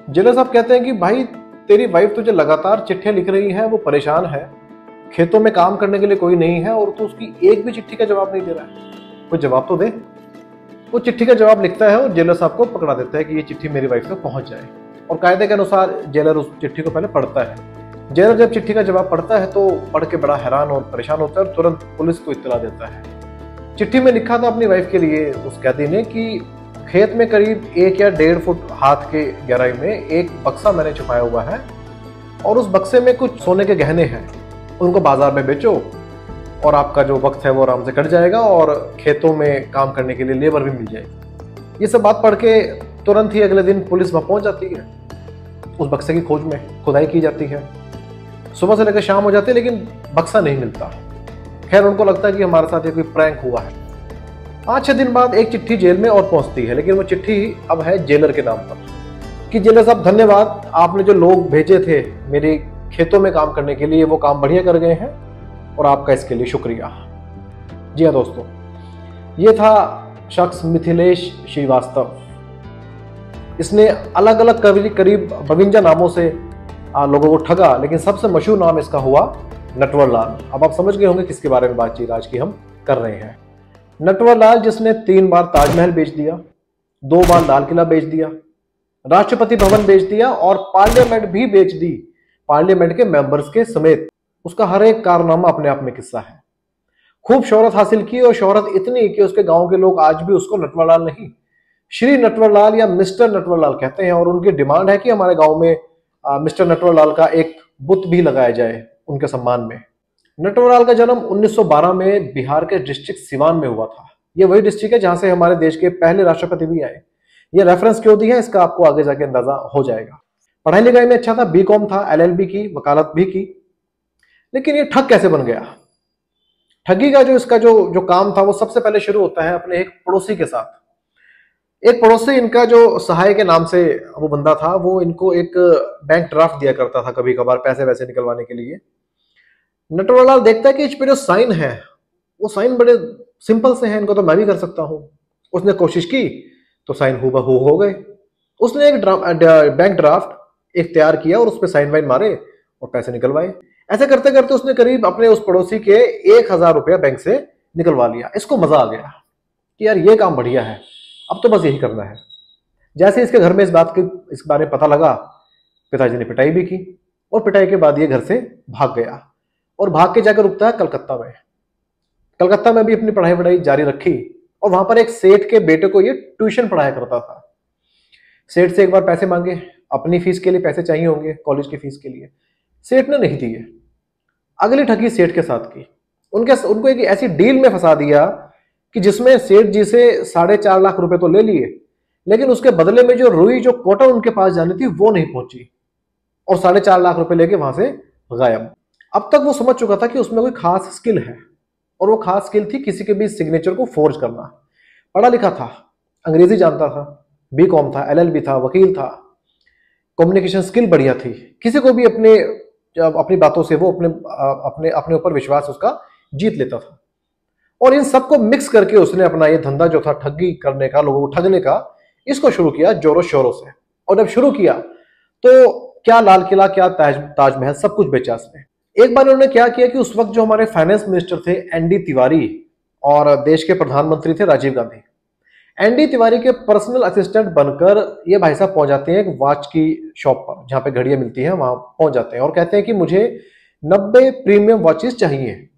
Jailer साहब कहते हैं कि भाई तेरी वाइफ तुझे लगातार चिट्ठियां लिख रही है, वो परेशान है, खेतों में काम करने के लिए कोई नहीं है और तू उसकी एक भी चिट्ठी का जवाब नहीं दे रहा है, कोई जवाब तो दे। वो चिट्ठी का जवाब लिखता है और जेलर साहब को पकड़ा देता है कि ये चिट्ठी मेरी वाइफ तक पहुंच जाए। और कायदे के अनुसार जेलर उस चिट्ठी को पहले पढ़ता है। जेलर जब चिट्ठी का जवाब पढ़ता है तो पढ़ के बड़ा हैरान और परेशान होता है और तुरंत पुलिस को इत्तला देता है। चिट्ठी में लिखा था अपनी वाइफ के लिए उस कैदी ने कि खेत में करीब 1 या 1.5 फुट हाथ के गहराई में एक बक्सा मैंने छुपाया हुआ है और उस बक्से में कुछ सोने के गहने हैं, उनको बाजार में बेचो और आपका जो वक्त है वो आराम से कट जाएगा और खेतों में काम करने के लिए लेबर भी मिल जाएगी। ये सब बात पढ़ के तुरंत ही अगले दिन पुलिस वहां पहुंच जाती है। उस बक्से की खोज में खुदाई की जाती है। सुबह से लेकर शाम हो जाती है लेकिन बक्सा नहीं मिलता। खैर उनको लगता है कि हमारे साथ ये कोई प्रैंक हुआ है। 5-6 दिन बाद एक चिट्ठी जेल में और पहुंचती है, लेकिन वो चिट्ठी अब है जेलर के नाम पर कि जेलर साहब धन्यवाद, आपने जो लोग भेजे थे मेरे खेतों में काम करने के लिए वो काम बढ़िया कर गए हैं और आपका इसके लिए शुक्रिया। जी हाँ दोस्तों, ये था शख्स मिथिलेश श्रीवास्तव। इसने अलग अलग करीब 52 नामों से लोगों को ठगा, लेकिन सबसे मशहूर नाम इसका हुआ नटवर लाल। अब आप समझ गए होंगे किसके बारे में बातचीत आज की हम कर रहे हैं। नटवर लाल जिसने 3 बार ताजमहल बेच दिया, 2 बार लाल किला बेच दिया, राष्ट्रपति भवन बेच दिया और पार्लियामेंट भी बेच दी, पार्लियामेंट के मेंबर्स के समेत। उसका हर एक कारनामा अपने आप में किस्सा है। खूब शोहरत हासिल की और शोहरत इतनी कि उसके गांव के लोग आज भी उसको नटवर लाल नहीं, श्री नटवर लाल या मिस्टर नटवर लाल कहते हैं। और उनकी डिमांड है कि हमारे गांव में मिस्टर नटवर लाल का एक बुत भी लगाया जाए उनके सम्मान में। नटवर लाल का जन्म 1912 में बिहार के डिस्ट्रिक्ट सिवान में हुआ था। ये वही डिस्ट्रिक्ट है जहां से हमारे देश के पहले राष्ट्रपति भी आए। ये रेफरेंस क्यों दी है इसका आपको आगे जाके अंदाजा हो जाएगा। पढ़ाई लिखाई में अच्छा था, बीकॉम था, एलएलबी की, वकालत भी की। लेकिन ये ठग कैसे बन गया? ठगी का जो इसका जो काम था वो सबसे पहले शुरू होता है अपने एक पड़ोसी के साथ। एक पड़ोसी इनका जो सहाय के नाम से वो बंदा था, वो इनको एक बैंक ड्राफ्ट दिया करता था कभी कभार पैसे वैसे निकलवाने के लिए। नटवर लाल देखता है कि इस पे जो साइन है वो साइन बड़े सिंपल से हैं, इनको तो मैं भी कर सकता हूं। उसने कोशिश की तो साइन हूबहू हो गए। उसने एक बैंक ड्राफ्ट एक तैयार किया और उस पर साइन वाइन मारे और पैसे निकलवाए। ऐसे करते करते उसने करीब अपने उस पड़ोसी के 1000 रुपया बैंक से निकलवा लिया। इसको मजा आ गया कि यार ये काम बढ़िया है, अब तो बस यही करना है। जैसे इसके घर में इस बारे में पता लगा, पिताजी ने पिटाई भी की और पिटाई के बाद ये घर से भाग गया और भाग के जाकर रुकता है कलकत्ता में। कलकत्ता में भी अपनी पढ़ाई वढ़ाई जारी रखी और वहां पर एक सेठ के बेटे को ये ट्यूशन पढ़ाया करता था। सेठ से एक बार पैसे मांगे, अपनी फीस के लिए पैसे चाहिए होंगे, कॉलेज की फीस के लिए। सेठ ने नहीं दिए। अगली ठगी सेठ के साथ की। उनको एक ऐसी डील में फंसा दिया कि जिसमें सेठ जी से 4.5 लाख रुपए तो ले लिए, लेकिन उसके बदले में जो रुई जो कोटा उनके पास जानी थी वो नहीं पहुंची और 4.5 लाख रुपए लेके वहां से गायब। अब तक वो समझ चुका था कि उसमें कोई खास स्किल है और वो खास स्किल थी किसी के भी सिग्नेचर को फोर्ज करना। पढ़ा लिखा था, अंग्रेजी जानता था, बीकॉम था, एलएलबी था, वकील था, कम्युनिकेशन स्किल बढ़िया थी। किसी को भी अपनी बातों से वो अपने ऊपर विश्वास उसका जीत लेता था। और इन सबको मिक्स करके उसने अपना ये धंधा जो था ठगी करने का, लोगों को ठगने का, इसको शुरू किया जोरों शोरों से। और जब शुरू किया तो क्या लाल किला, क्या ताजमहल, सब कुछ बेचा उसने। एक बार उन्होंने क्या किया कि उस वक्त जो हमारे फाइनेंस मिनिस्टर थे एनडी तिवारी और देश के प्रधानमंत्री थे राजीव गांधी, एनडी तिवारी के पर्सनल असिस्टेंट बनकर ये भाई साहब पहुंच जाते हैं एक वॉच की शॉप पर जहां पे घड़ियां मिलती हैं, वहां पहुंच जाते हैं और कहते हैं कि मुझे 90 प्रीमियम वॉचेस चाहिए।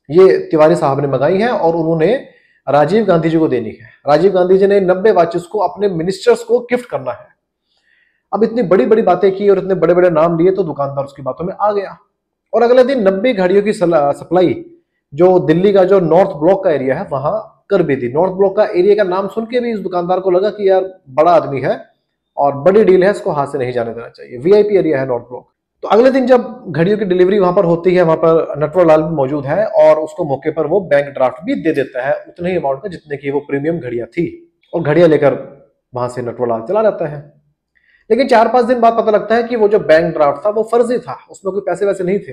ये तिवारी साहब ने मंगाई है और उन्होंने राजीव गांधी जी को देनी है। राजीव गांधी जी ने 90 वॉचेस को अपने मिनिस्टर्स को गिफ्ट करना है। अब इतनी बड़ी बड़ी बातें की और इतने बड़े बड़े नाम लिए तो दुकानदार उसकी बातों में आ गया और अगले दिन 90 घड़ियों की सप्लाई जो दिल्ली का जो नॉर्थ ब्लॉक का एरिया है वहां कर भी दी। नॉर्थ ब्लॉक का एरिया का नाम सुन के भी इस दुकानदार को लगा कि यार बड़ा आदमी है और बड़ी डील है, इसको हाथ से नहीं जाने देना चाहिए, वीआईपी एरिया है नॉर्थ ब्लॉक। तो अगले दिन जब घड़ियों की डिलीवरी वहां पर होती है, वहां पर नटवर लाल भी मौजूद है और उसको मौके पर वो बैंक ड्राफ्ट भी दे देता है उतने ही अमाउंट में जितने की वो प्रीमियम घड़ियां थी और घड़ियां लेकर वहां से नटवर लाल चला जाता है। लेकिन 4-5 दिन बाद पता लगता है कि वो जो बैंक ड्राफ्ट था वो फर्जी था, उसमें कोई पैसे वैसे नहीं थे।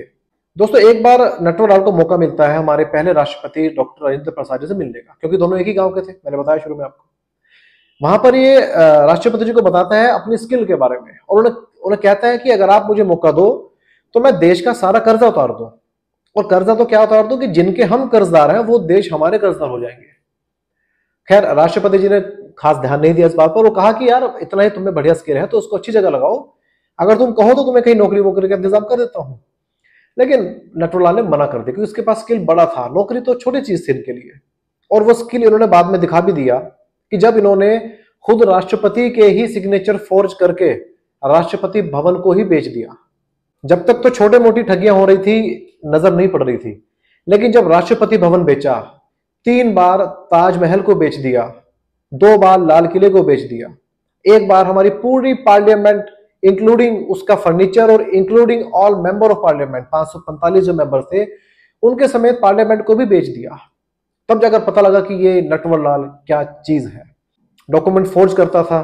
दोस्तों एक बार नटवर लाल को मौका मिलता है हमारे पहले राष्ट्रपति डॉक्टर राजेंद्र प्रसाद जी से मिलने का, क्योंकि दोनों एक ही गांव के थे, मैंने बताया शुरू में आपको। वहां पर ये राष्ट्रपति जी को बताता है अपनी स्किल के बारे में, और उन्हें उन्हें कहता है कि अगर आप मुझे मौका दो तो मैं देश का सारा कर्जा उतार दूं। और कर्जा तो क्या उतार दूं कि जिनके हम कर्जदार हैं वो देश हमारे कर्जदार हो जाएंगे। खैर राष्ट्रपति जी ने खास ध्यान नहीं दिया इस बात पर। वो कहा कि यार इतना ही तुम्हें बढ़िया स्किल है तो उसको अच्छी जगह लगाओ, अगर तुम कहो तो तुम्हें कहीं नौकरी वोकरी का इंतजाम कर देता हूं। लेकिन नटवरलाल ने मना कर दिया क्योंकि उसके पास स्किल बड़ा था, नौकरी तो छोटी चीज थी इनके लिए। और वो स्किल इन्होंने बाद में दिखा भी दिया कि जब इन्होंने खुद राष्ट्रपति के ही सिग्नेचर फोर्ज करके राष्ट्रपति भवन को ही बेच दिया। जब तक तो छोटे मोटी ठगियां हो रही थी, नजर नहीं पड़ रही थी, लेकिन जब राष्ट्रपति भवन बेचा, 3 बार ताजमहल को बेच दिया, 2 बार लाल किले को बेच दिया, एक बार हमारी पूरी पार्लियामेंट इंक्लूडिंग उसका फर्नीचर और including all member of parliament 545 जो मेंबर थे उनके समेत पार्लियामेंट को भी बेच दिया। तब जाकर पता लगा कि ये नटवरलाल क्या चीज है। डॉक्यूमेंट फोर्ज करता था,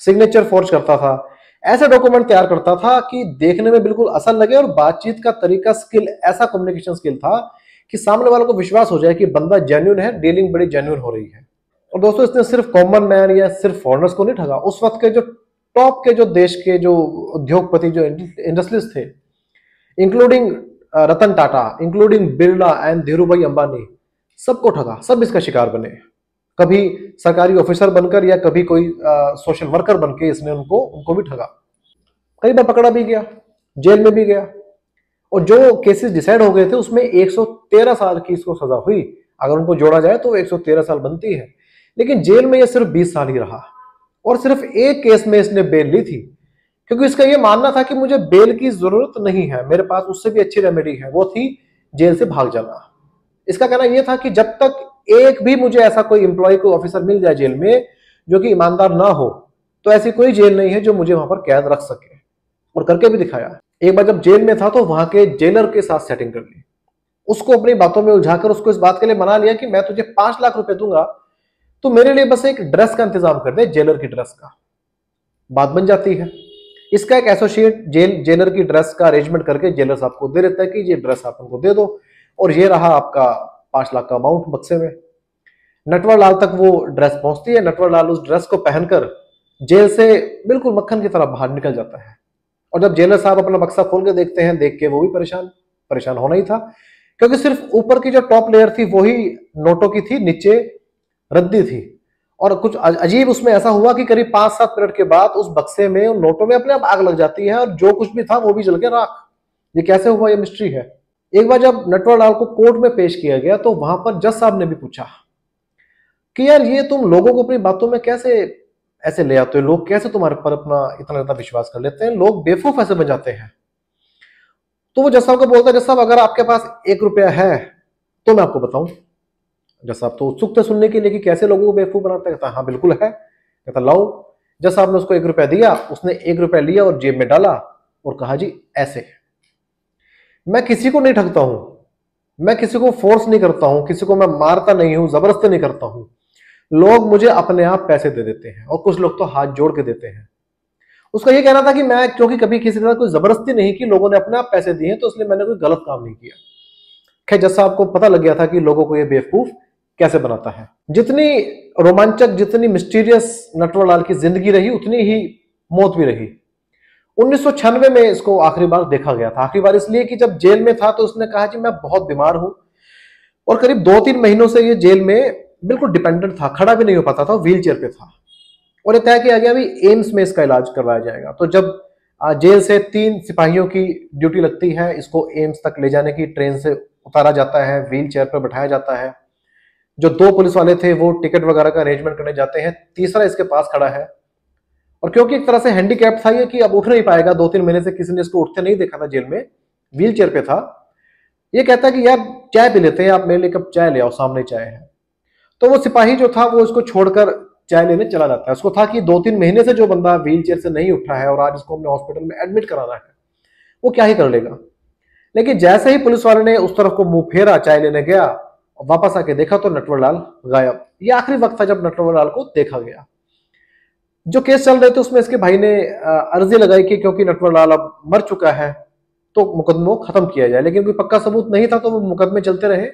सिग्नेचर फोर्ज करता था, ऐसे डॉक्यूमेंट तैयार करता था कि देखने में बिल्कुल असल लगे, और बातचीत का तरीका स्किल ऐसा कम्युनिकेशन स्किल था कि सामने वालों को विश्वास हो जाए कि बंदा जेन्युइन है, डीलिंग बड़ी जेन्युइन हो रही है। और दोस्तों इसने सिर्फ कॉमन मैन या सिर्फ फॉरेनर्स को नहीं ठगा, उस वक्त के जो टॉप के जो देश के जो उद्योगपति जो इंडस्ट्रीज थे, including Ratan Tata, including Birla and Dhirubhai Ambani, सबको ठगा। सब इसका शिकार बने, कभी सरकारी ऑफिसर बनकर या कभी कोई सोशल वर्कर बनकर इसने उनको भी ठगा। कई बार पकड़ा भी गया, जेल में भी गया, और जो केसेस डिसाइड हो गए थे उसमें 113 साल की इसको सजा हुई। अगर उनको जोड़ा जाए तो 113 साल बनती है, लेकिन जेल में ये सिर्फ 20 साल ही रहा, और सिर्फ एक केस में इसने बेल ली थी, क्योंकि इसका ये मानना था कि मुझे बेल की जरूरत नहीं है, मेरे पास उससे भी अच्छी रेमेडी है, वो थी जेल से भाग जाना। इसका कहना यह था कि जब तक एक भी मुझे ऐसा कोई एम्प्लॉय को ऑफिसर मिल जाए जेल में जो कि ईमानदार ना हो, तो ऐसी कोई जेल नहीं है जो मुझे वहां पर कैद रख सके। और करके भी दिखाया। एक बार जब जेल में था तो वहां के जेलर के साथ सेटिंग कर ली, उसको अपनी बातों में उलझाकर उसको इस बात के लिए मना लिया कि मैं तुझे 5 लाख रुपए दूंगा, तो मेरे लिए बस एक ड्रेस का इंतजाम कर दे, जेलर की ड्रेस का। बात बन जाती है। इसका एक एसोसिएट जेलर की ड्रेस का अरेंजमेंट करके जेलर साहब को दे देता है कि ये ड्रेस आप उनको दे दो, और ये रहा आपका 5 लाख का अमाउंट बक्से में। नटवरलाल तक वो ड्रेस पहुंचती है। नटवरलाल उस ड्रेस को पहनकर जेल से बिल्कुल मक्खन की तरह बाहर निकल जाता है। और जब जेलर साहब अपना बक्सा खोल के देखते हैं, देख के वो भी परेशान होना ही था, क्योंकि सिर्फ ऊपर की जो टॉप लेयर थी वही नोटों की थी, नीचे रद्दी थी। और कुछ अजीब उसमें ऐसा हुआ कि करीब 5-7 मिनट के बाद उस बक्से में, उन नोटों में अपने आप आग लग जाती है, और जो कुछ भी था वो भी जल के राख। ये कैसे हुआ, ये मिस्ट्री है। एक बार जब नटवरलाल को कोर्ट में पेश किया गया तो वहां पर जज साहब ने भी पूछा कि यार ये तुम लोगों को अपनी बातों में कैसे ऐसे ले आते हो, लोग कैसे तुम्हारे पर अपना इतना ज्यादा विश्वास कर लेते हैं, लोग बेवकूफ ऐसे बन जाते हैं। तो वो जज साहब को बोलता है, जज साहब अगर आपके पास 1 रुपया है तो मैं आपको बताऊं। जज साहब तो उत्सुक थे सुनने के लिए कि कैसे लोगों को बेवकूफ बनाते हैं। कहता हाँ बिल्कुल है। कहता लाओ। जज साहब ने उसको 1 रुपया दिया, उसने 1 रुपया लिया और जेब में डाला और कहा जी ऐसे, मैं किसी को नहीं ठगता हूं, मैं किसी को फोर्स नहीं करता हूं, किसी को मैं मारता नहीं हूं, जबरदस्ती नहीं करता हूं, लोग मुझे अपने आप पैसे दे देते हैं, और कुछ लोग तो हाथ जोड़ के देते हैं। उसका ये कहना था कि मैं क्योंकि कभी किसी तरह कोई जबरदस्ती नहीं की, लोगों ने अपने आप पैसे दिए तो इसलिए मैंने कोई गलत काम नहीं किया। खैर जज साहब को पता लग गया था कि लोगों को ये बेवकूफ कैसे बनाता है। जितनी रोमांचक, जितनी मिस्टीरियस नटवरलाल की जिंदगी रही, उतनी ही मौत भी रही। 1996 में इसको आखिरी बार देखा गया था। आखिरी बार इसलिए कि जब जेल में था तो उसने कहा कि मैं बहुत बीमार हूं, और करीब 2-3 महीनों से ये जेल में बिल्कुल डिपेंडेंट था, खड़ा भी नहीं हो पाता था, व्हील चेयर पे था। और ये तय किया गया भी एम्स में इसका इलाज करवाया जाएगा। तो जब जेल से 3 सिपाहियों की ड्यूटी लगती है, इसको एम्स तक ले जाने की, ट्रेन से उतारा जाता है, व्हील चेयर पर बैठाया जाता है। जो 2 पुलिस वाले थे वो टिकट वगैरह का अरेंजमेंट करने जाते हैं, तीसरा इसके पास खड़ा है। और क्योंकि एक तरह से हैंडीकैप था ये कि अब उठ नहीं पाएगा, 2-3 महीने से किसी ने इसको उठते नहीं देखा था जेल में, व्हील चेयर पे था। ये कहता कि यार चाय पी लेते हैं, आप मेरे लिए कप चाय ले आओ, सामने चाय है। तो वो सिपाही जो था वो इसको छोड़कर चाय लेने चला जाता है। उसको था कि 2-3 महीने से जो बंदा व्हील चेयर से नहीं उठा है और आज इसको हमने हॉस्पिटल में एडमिट कराना है, वो क्या ही कर लेगा। लेकिन जैसे ही पुलिस वाले ने उस तरफ को मुंह फेरा, चाय लेने गया, वापस आके देखा तो नटवरलाल गायब। ये आखिरी वक्त था जब नटवरलाल को देखा गया। जो केस चल रहे थे उसमें इसके भाई ने अर्जी लगाई कि क्योंकि नटवरलाल अब मर चुका है तो मुकदमे खत्म किया जाए, लेकिन कोई पक्का सबूत नहीं था तो वो मुकदमे चलते रहे।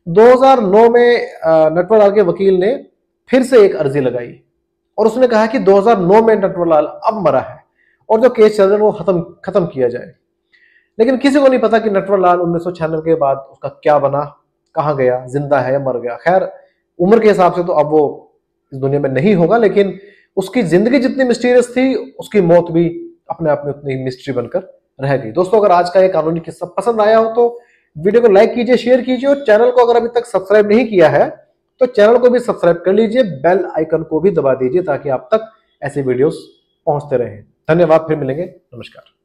2009 में नटवरलाल के वकील ने फिर से एक अर्जी लगाई और उसने कहा कि 2009 में नटवरलाल अब मरा है और जो केस चल रहा है वो खत्म किया जाए। लेकिन किसी को नहीं पता कि नटवरलाल 1996 के बाद उसका क्या बना, कहाँ गया, जिंदा है या मर गया। खैर उम्र के हिसाब से तो अब वो इस दुनिया में नहीं होगा, लेकिन उसकी जिंदगी जितनी मिस्टीरियस थी उसकी मौत भी अपने आप में उतनी मिस्ट्री बनकर रह गई। दोस्तों अगर आज का ये कानूनी किस्सा पसंद आया हो तो वीडियो को लाइक कीजिए, शेयर कीजिए और चैनल को अगर अभी तक सब्सक्राइब नहीं किया है तो चैनल को भी सब्सक्राइब कर लीजिए, बेल आइकन को भी दबा दीजिए ताकि आप तक ऐसे वीडियोस पहुंचते रहें। धन्यवाद, फिर मिलेंगे, नमस्कार।